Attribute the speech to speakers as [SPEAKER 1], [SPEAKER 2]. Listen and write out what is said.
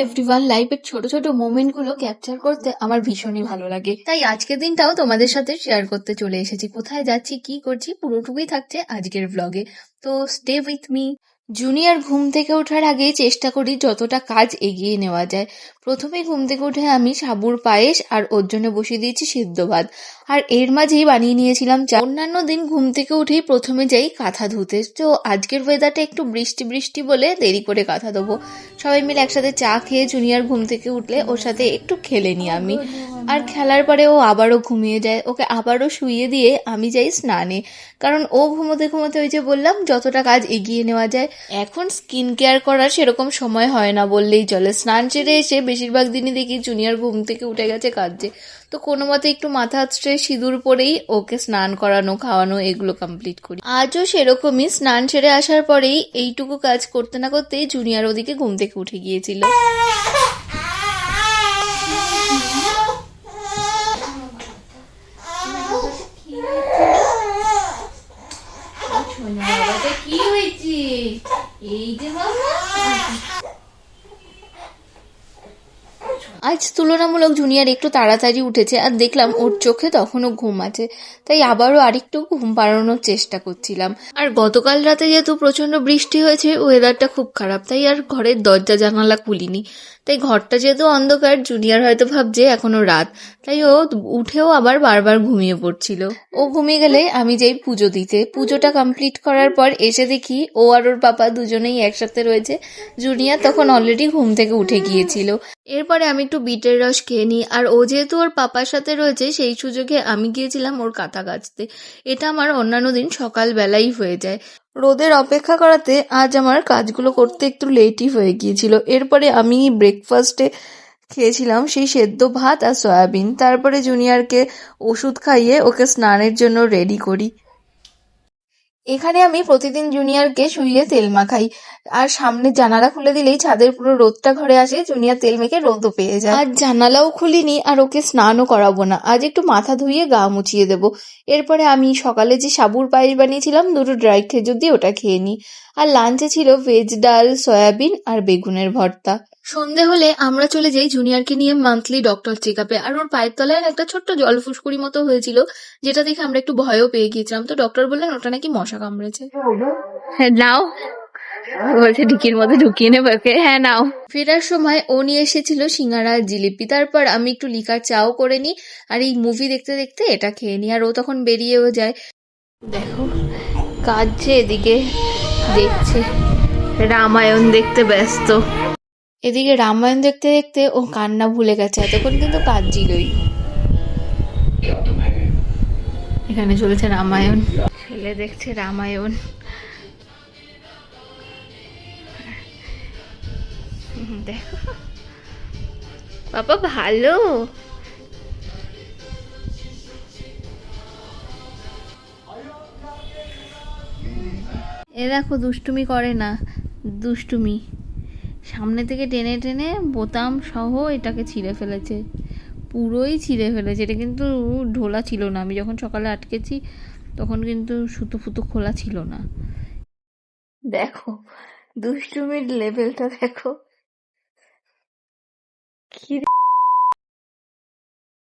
[SPEAKER 1] Everyone, লাইফের ছোট ছোট মোমেন্ট গুলো ক্যাপচার করতে আমার ভীষণই ভালো লাগে। তাই আজকের দিনটাও তোমাদের সাথে শেয়ার করতে চলে এসেছি। কোথায় যাচ্ছি, কি করছি, পুরোটুকুই থাকছে আজকের ব্লগে। তো স্টে উইথ মি। জুনিয়র ঘুম থেকে ওঠার আগে চেষ্টা করি যতটা কাজ এগিয়ে নেওয়া যায়। প্রথমে ঘুম থেকে উঠে আমি সাবুর পায়েস আর ওর জন্য বসিয়ে দিয়েছি সিদ্ধ ভাত, আর এর মাঝেই বানিয়ে নিয়েছিলাম চা। অন্যান্য দিন ঘুম থেকে উঠেই প্রথমে যাই কাঁথা ধুতে, তো আজকের ওয়েদারটা একটু বৃষ্টি বৃষ্টি বলে দেরি করে কাঁথা দেবো। সবাই মিলে একসাথে চা খেয়ে জুনিয়র ঘুম থেকে উঠলে ওর সাথে একটু খেলে নিই আমি। আর খেলার পরে ও আবারও ঘুমিয়ে যায়, ওকে আবারও শুইয়ে দিয়ে আমি যাই স্নানে। কারণ ও ঘুমোতে ঘুমোতে, ওই যে বললাম, যতটা কাজ এগিয়ে নেওয়া যায়। এখন স্কিন কেয়ার করার সেরকম সময় হয় না বললেই চলে। স্নান সেরে এসে বেশিরভাগ দিনই দেখি জুনিয়র ঘুম থেকে উঠে গেছে কাজে, তো কোনো মতে একটু মাথা আঁচড়ে সিঁদুর পরেই ওকে স্নান করানো, খাওয়ানো, এগুলো কমপ্লিট করি। আজও সেরকমই স্নান সেরে আসার পরেই এইটুকু কাজ করতে না করতেই জুনিয়র ওদিকে ঘুম থেকে উঠে গিয়েছিল। কি হয়েছে? এই যে বাবা, আজ তুলনামূলক জুনিয়র একটু তাড়াতাড়ি উঠেছে, আর দেখলাম ওর চোখে তখনও ঘুম আছে, তাই আবারও আরেকটু ঘুম পাড়ানোর চেষ্টা করছিলাম। আর গতকাল রাতে যেহেতু প্রচন্ড বৃষ্টি হয়েছে, ওয়েদারটা খুব খারাপ, তাই আর ঘরের দরজা জানালা খুলিনি। তাই ঘরটা যেহেতু অন্ধকার, জুনিয়র হয়তো ভাবছে এখনো রাত, তাই ও উঠেও আবার বারবার ঘুমিয়ে পড়ছিল। ও ঘুমিয়ে গেলে আমি যাই পুজো দিতে। পুজোটা কমপ্লিট করার পর এসে দেখি ও আর ওর পাপা দুজনেই একসাথে রয়েছে। জুনিয়র তখন অলরেডি ঘুম থেকে উঠে গিয়েছিল। এরপরে আমি একটু বিটের রস খেয়ে নিই, আর ও যেহেতু ওর পাপার সাথে রয়েছে, সেই সুযোগে আমি গিয়েছিলাম ওর কাঁথা কাচতে। এটা আমার অন্যান্য দিন সকালবেলাই হয়ে যায়। রোদের অপেক্ষা করাতে আজ আমার কাজগুলো করতে একটু লেটই হয়ে গিয়েছিল। এরপরে আমি ব্রেকফাস্টে খেয়েছিলাম সেই সেদ্ধ ভাত আর সয়াবিন। তারপরে জুনিয়রকে ওষুধ খাইয়ে ওকে স্নানের জন্য রেডি করি। এখানে আমি প্রতিদিন জুনিয়রকে শুইয়ে তেল মাখাই, আর সামনে জানালা খুলে দিলেই ছাদের পুরো রোদটা ঘরে আসে, জুনিয়র তেল মেখে রোদও পেয়ে যায়। আজ জানালাও খুলিনি, আর ওকে স্নানও করাবো না, আজ একটু মাথা ধুইয়ে গা মুছিয়ে দেবো। এরপরে আমি সকালে যে সাবুর পায়েস বানিয়েছিলাম, দুটো ড্রাই খেজুর দিয়ে ওটা খেয়ে নিই। আর লাঞ্চে ছিল ভেজ ডাল, সয়াবিন আর বেগুনের ভর্তা। সন্ধে হলে আমরা চলে যাই জুনিয়রকে নিয়ে মান্থলি ডক্টর চেক আপে। আর ওর পায়ের তলায় একটা ছোট্ট জল ফুসকুড়ি মতো হয়েছিল, যেটা দেখে আমরা একটু ভয়ও পেয়ে গিয়েছিলাম। তো ডক্টর বললেন ওটা নাকি মশা কামড়েছে। হ্যাঁ নাও, বলছে ঢিকির মধ্যে ঢুকিয়ে নেবে ওকে। হ্যাঁ নাও। ফেরার সময় ও নিয়ে এসেছিল সিঙ্গারা আর জিলিপি। তারপর আমি একটু লিকার চাও করে নিই, আর এই মুভি দেখতে দেখতে এটা খেয়ে নিই। আর ও তখন বেরিয়েও যায়। দেখো কাঁদছে, এদিকে দেখছে রামায়ণ দেখতে ব্যস্ত। এদিকে রামায়ণ দেখতে দেখতে ও কান্না ভুলে গেছে, এতক্ষণ কিন্তু কাঁদছিলই। এখানে চলেছে রামায়ণ, ছেলে দেখছে রামায়ণ। দেখো বাবা ভালো। এ দেখো দুষ্টুমি করে না, দুষ্টুমি সামনে থেকে টেনে টেনে বোতাম সহ এটাকে ছিঁড়ে ফেলেছে, পুরোই ছিঁড়ে ফেলেছে। এটা কিন্তু ঢোলা ছিল না, আমি যখন সকালে আটকেছি তখন কিন্তু সুতো ফুতো খোলা ছিল না। দেখো দুষ্টুমির লেভেলটা দেখো। কি